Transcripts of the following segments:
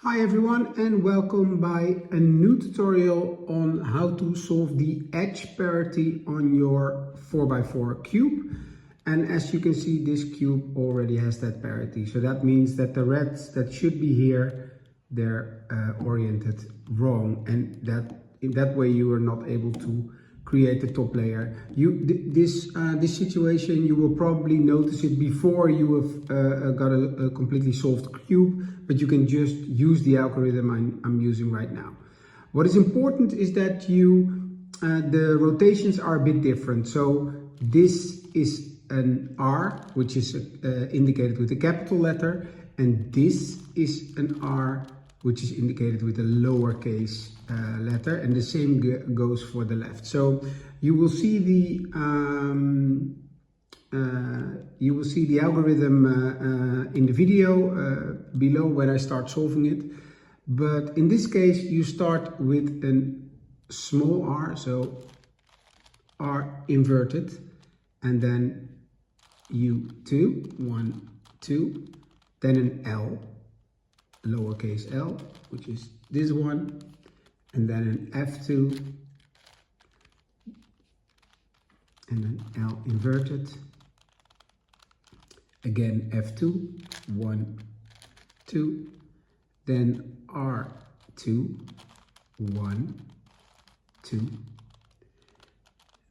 Hi everyone, and welcome by a new tutorial on how to solve the edge parity on your 4x4 cube. And as you can see, this cube already has that parity. So that means that the reds that should be here, they're oriented wrong, and in that way you are not able to create the top layer. This situation, you will probably notice it before you have got a completely solved cube, but you can just use the algorithm I'm using right now. What is important is that the rotations are a bit different. So this is an R, which is indicated with a capital letter, and this is an R, which is indicated with a lowercase letter, and the same goes for the left. So you will see the algorithm in the video below when I start solving it. But in this case, you start with a small r, so r inverted, and then U2, 1, 2, then an L, lowercase l, which is this one, and then an F2, and an L inverted, again F2, 1, 2, then R2, 1, 2,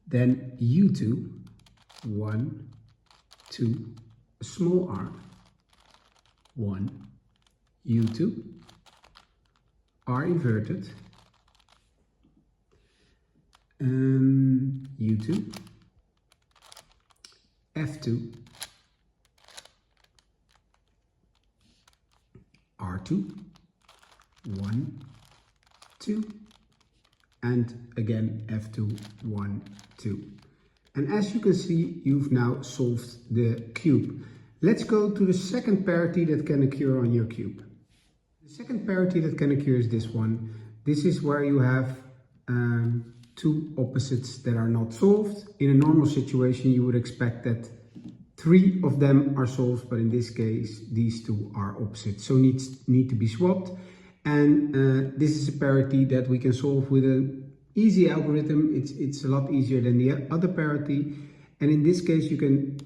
then U2, 1, 2, a small r, 1, U2, R inverted, U2, F2, R2, 1, 2, and again F2, 1, 2. And as you can see, you've now solved the cube. Let's go to the second parity that can occur on your cube. The second parity that can occur is this one. This is where you have two opposites that are not solved. In a normal situation, you would expect that 3 of them are solved, but in this case, these two are opposites, so need to be swapped. And this is a parity that we can solve with an easy algorithm. It's a lot easier than the other parity. And in this case, you can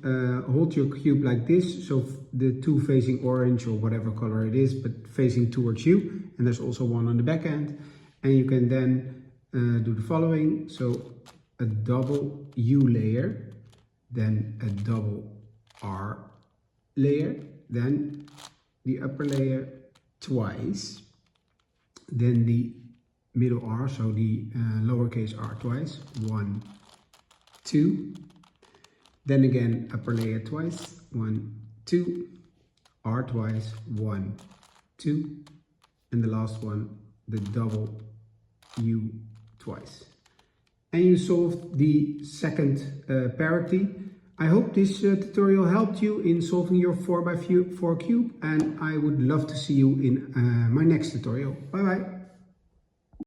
hold your cube like this, so the two facing orange or whatever color it is, but facing towards you. And there's also one on the back end. And you can then do the following. So a double U layer, then a double R layer, then the upper layer twice, then the middle R, so the lowercase r twice, 1, 2, then again upper layer twice, 1, 2, R twice, 1, 2, and the last one, the double U twice. And you solved the second parity. I hope this tutorial helped you in solving your 4x4 cube, and I would love to see you in my next tutorial. Bye bye.